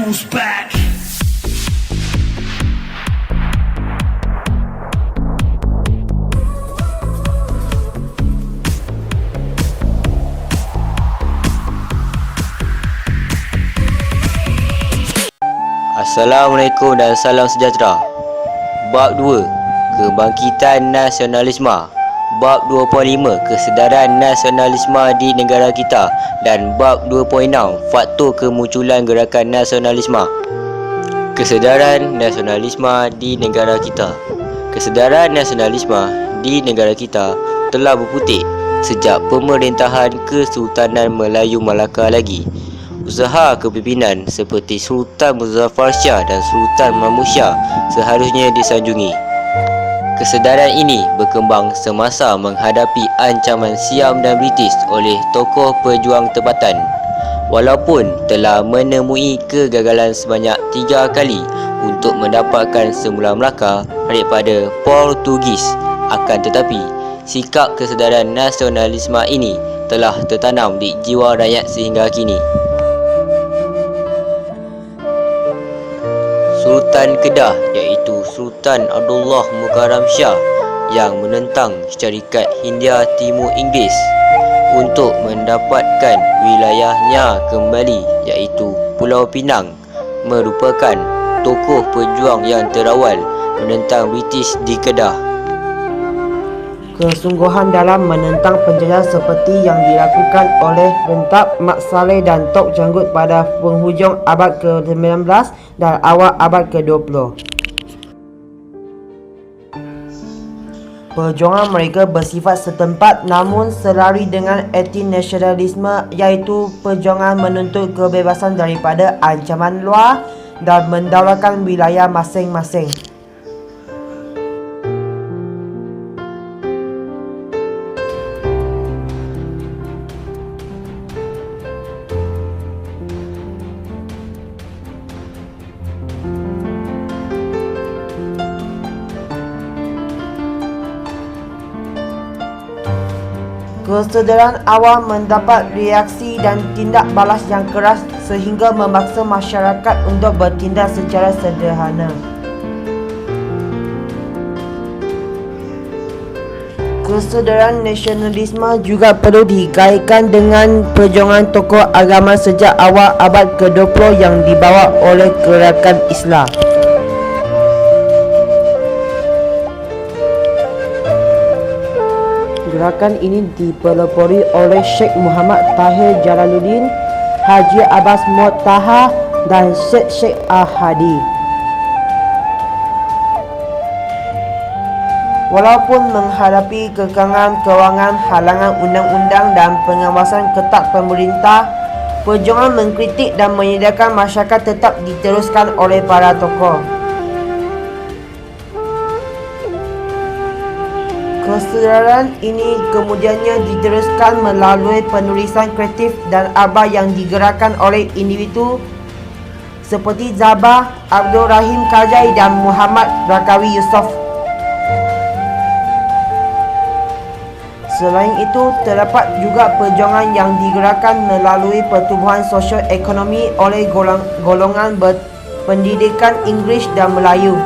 Who's back? Assalamualaikum dan salam sejahtera. Bab 2, Kebangkitan Nasionalisme. Bab 2.5, Kesedaran Nasionalisme di negara kita. Dan bab 2.6, Faktor kemunculan gerakan nasionalisme. Kesedaran nasionalisme di negara kita. Kesedaran nasionalisme di negara kita telah berputik sejak pemerintahan Kesultanan Melayu Melaka lagi. Usaha kepimpinan seperti Sultan Muzaffar Shah dan Sultan Mahmud Shah seharusnya disanjungi. Kesedaran ini berkembang semasa menghadapi ancaman Siam dan British oleh tokoh pejuang tempatan. Walaupun telah menemui kegagalan sebanyak 3 kali untuk mendapatkan Semula Melaka daripada Portugis, akan tetapi sikap kesedaran nasionalisme ini telah tertanam di jiwa rakyat sehingga kini. Sultan Kedah iaitu Sultan Abdullah Mukarram Shah yang menentang syarikat Hindia Timur Inggeris untuk mendapatkan wilayahnya kembali iaitu Pulau Pinang, merupakan tokoh pejuang yang terawal menentang British di Kedah. Kesungguhan dalam menentang penjajah seperti yang dilakukan oleh Rentap, Mat Saleh dan Tok Janggut pada penghujung abad ke-19 dan awal abad ke-20. Perjuangan mereka bersifat setempat namun selari dengan erti nasionalisme, iaitu perjuangan menuntut kebebasan daripada ancaman luar dan mendaulatkan wilayah masing-masing. Kesedaran awam mendapat reaksi dan tindak balas yang keras sehingga memaksa masyarakat untuk bertindak secara sederhana. Kesedaran nasionalisme juga perlu dikaitkan dengan perjuangan tokoh agama sejak awal abad ke-20 yang dibawa oleh gerakan Islam. Gerakan ini dipelopori oleh Sheikh Muhammad Tahir Jalaluddin, Haji Abbas Mohd Taha dan Sheikh Ahadi. Walaupun menghadapi kekangan kewangan, halangan undang-undang dan pengawasan ketat pemerintah, perjuangan mengkritik dan menyediakan masyarakat tetap diteruskan oleh para tokoh. Kesedaran ini kemudiannya diteruskan melalui penulisan kreatif dan abad yang digerakkan oleh individu seperti Zabah, Abdul Rahim Kajai dan Muhammad Rakawi Yusof. Selain itu, terdapat juga perjuangan yang digerakkan melalui pertubuhan sosio-ekonomi oleh golongan berpendidikan Inggeris dan Melayu.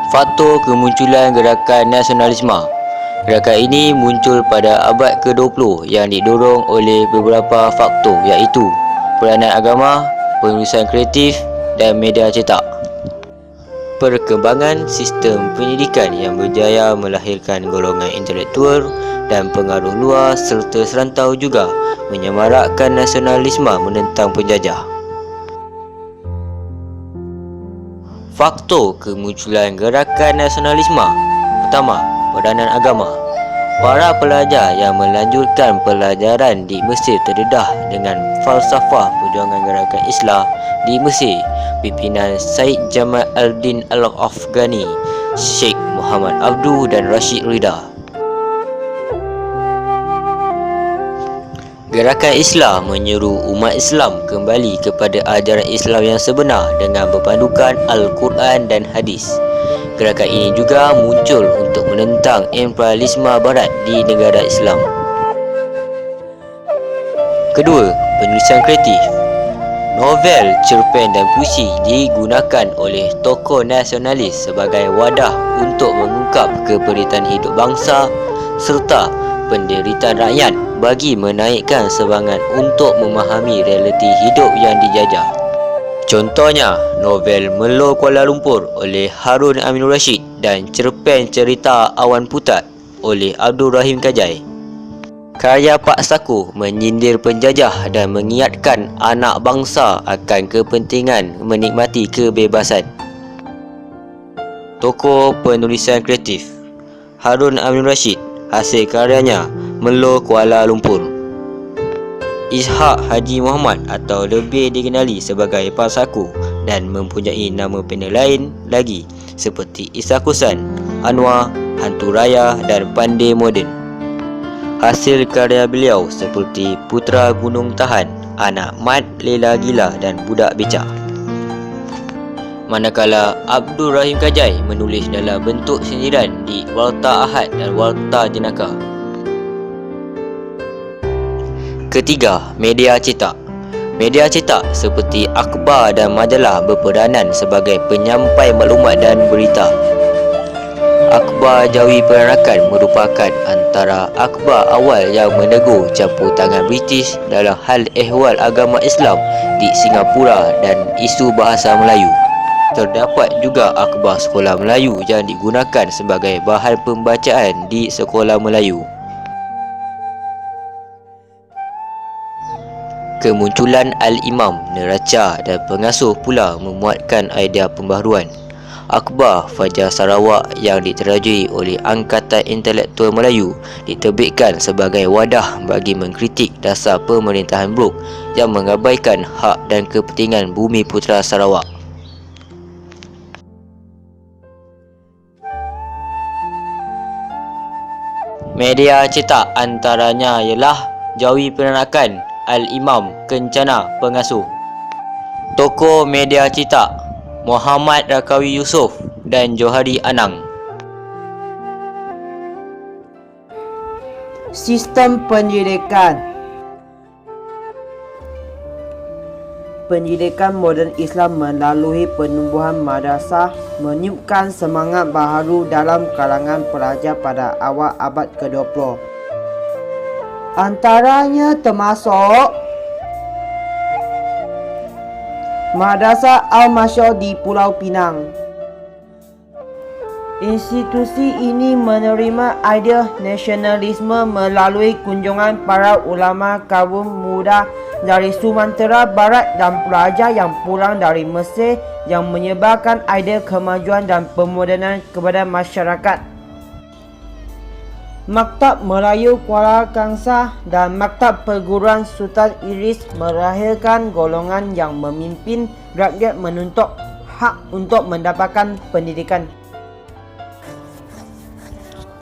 Faktor kemunculan gerakan nasionalisme. Gerakan ini muncul pada abad ke-20 yang didorong oleh beberapa faktor iaitu peranan agama, penulisan kreatif dan media cetak. Perkembangan sistem pendidikan yang berjaya melahirkan golongan intelektual dan pengaruh luar serta serantau juga menyemarakkan nasionalisme menentang penjajah. Faktor kemunculan gerakan nasionalisme. Pertama, peranan agama. Para pelajar yang melanjutkan pelajaran di Mesir terdedah dengan falsafah perjuangan gerakan Islam di Mesir, pimpinan Syed Jamal al-Din al-Afghani, Sheikh Muhammad Abduh dan Rashid Rida. Gerakan Islam menyeru umat Islam kembali kepada ajaran Islam yang sebenar dengan berpandukan Al-Quran dan Hadis. Gerakan ini juga muncul untuk menentang imperialisme Barat di negara Islam. Kedua, penulisan kreatif. Novel, cerpen dan puisi digunakan oleh tokoh nasionalis sebagai wadah untuk mengungkap keperitan hidup bangsa serta penderitaan rakyat bagi menaikkan semangat untuk memahami realiti hidup yang dijajah. Contohnya, novel Melo Kuala Lumpur oleh Harun Aminur Rashid dan cerpen cerita Awan Putat oleh Abdul Rahim Kajai. Karya Pak Saku menyindir penjajah dan mengingatkan anak bangsa akan kepentingan menikmati kebebasan. Tokoh penulisan kreatif Harun Aminur Rashid, hasil karyanya Melo Kuala Lumpur. Ishak Haji Muhammad atau lebih dikenali sebagai Pak Saku dan mempunyai nama panel lain lagi seperti Ishak Kusan, Anwar, Hantu Raya dan Pandai Moden. Hasil karya beliau seperti Putera Gunung Tahan, Anak Mat, Lela Gila dan Budak Becak. Manakala Abdul Rahim Kajai menulis dalam bentuk sindiran di Warta Ahad dan Warta Jenaka. Ketiga, media cetak. Media cetak seperti akhbar dan majalah berperanan sebagai penyampai maklumat dan berita. Akhbar Jawi Peranakan merupakan antara akhbar awal yang menegur campur tangan British dalam hal ehwal agama Islam di Singapura dan isu bahasa Melayu. Terdapat juga akhbar sekolah Melayu yang digunakan sebagai bahan pembacaan di sekolah Melayu. Kemunculan Al-Imam, neraca dan pengasuh pula memuatkan idea pembaharuan. Akhbar Fajar Sarawak yang diterajui oleh Angkatan Intelektual Melayu diterbitkan sebagai wadah bagi mengkritik dasar pemerintahan Brok yang mengabaikan hak dan kepentingan bumi putera Sarawak. Media cetak antaranya ialah Jawi Peranakan, Al-Imam, Kencana, Pengasuh. Tokoh media cetak Muhammad Rakawi Yusof dan Johari Anang. Sistem pendidikan. Pendidikan moden Islam melalui penumbuhan madrasah meniupkan semangat baharu dalam kalangan pelajar pada awal abad ke-20. Antaranya termasuk Madrasah Al-Masyar di Pulau Pinang. Institusi ini menerima idea nasionalisme melalui kunjungan para ulama kaum muda dari Sumatera Barat dan pelajar yang pulang dari Mesir yang menyebarkan idea kemajuan dan pemodenan kepada masyarakat. Maktab Melayu Kuala Kangsar dan Maktab Perguruan Sultan Idris melahirkan golongan yang memimpin rakyat menuntut hak untuk mendapatkan pendidikan.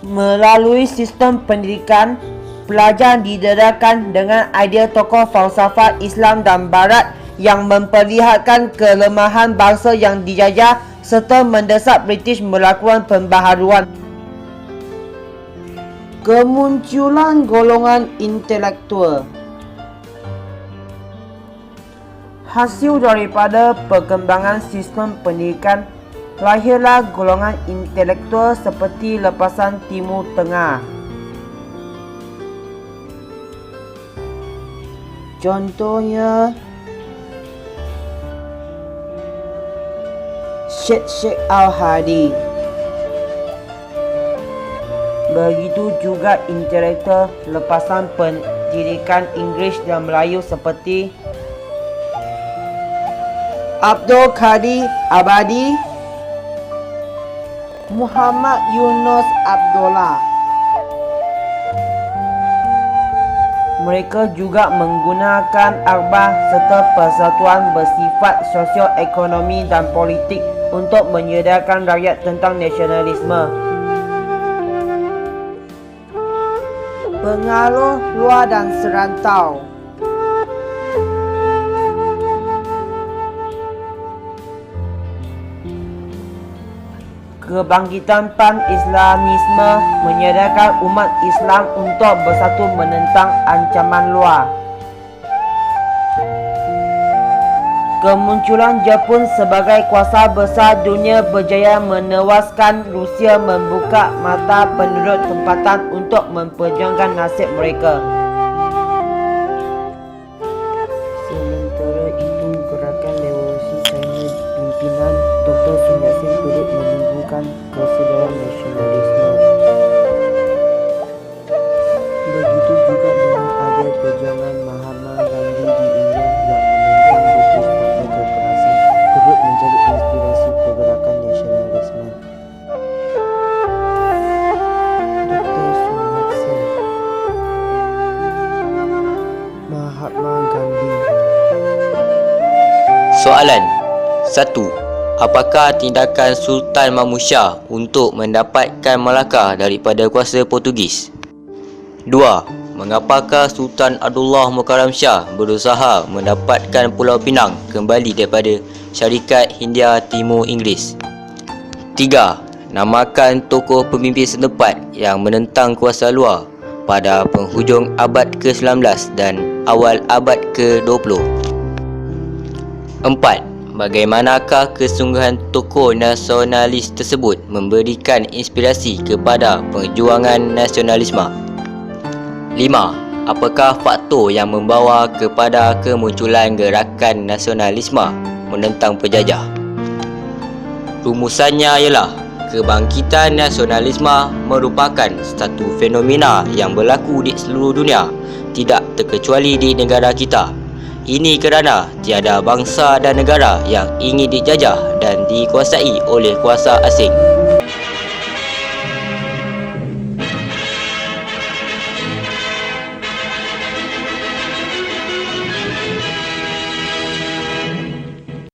Melalui sistem pendidikan, pelajar didedahkan dengan idea tokoh falsafah Islam dan Barat yang memperlihatkan kelemahan bangsa yang dijajah serta mendesak British melakukan pembaharuan. Kemunculan golongan intelektual. Hasil daripada perkembangan sistem pendidikan, lahirlah golongan intelektual seperti lepasan Timur Tengah. Contohnya Syekh Al-Hadi. Begitu juga intelektual lepasan pendidikan Inggeris dan Melayu seperti Abdul Qadir Abadi, Muhammad Yunus Abdullah. Mereka juga menggunakan akhbar serta persatuan bersifat sosio-ekonomi dan politik untuk menyedarkan rakyat tentang nasionalisme. pengaruh luar dan serantau. Kebangkitan pan-Islamisme menyadarkan umat Islam untuk bersatu menentang ancaman luar. Kemunculan Jepun sebagai kuasa besar dunia berjaya menewaskan Rusia, membuka mata penduduk tempatan untuk memperjuangkan nasib mereka. Sementara itu, gerakan revolusi China pimpinan Dr. Sun Yat-sen turut menimbulkan kesedaran nasionalisme. Begitu juga dengan ada perjuangan Mahatma Gandhi di India yang menentang British pada kekerasan, turut menjadi inspirasi pergerakan nasionalisme. Dr. Sun Yat-sen, Mahatma Gandhi. Soalan 1. Apakah tindakan Sultan Mahmud Shah untuk mendapatkan Melaka daripada kuasa Portugis? 2. Mengapakah Sultan Abdullah Mukarram Shah berusaha mendapatkan Pulau Pinang kembali daripada Syarikat Hindia Timur Inggeris? 3. Namakan tokoh pemimpin setempat yang menentang kuasa luar pada penghujung abad ke-19 dan awal abad ke-20. 4. Bagaimanakah kesungguhan tokoh nasionalis tersebut memberikan inspirasi kepada perjuangan nasionalisme? 5. Apakah faktor yang membawa kepada kemunculan gerakan nasionalisme menentang penjajah? Rumusannya ialah kebangkitan nasionalisme merupakan satu fenomena yang berlaku di seluruh dunia, tidak terkecuali di negara kita. Ini kerana tiada bangsa dan negara yang ingin dijajah dan dikuasai oleh kuasa asing.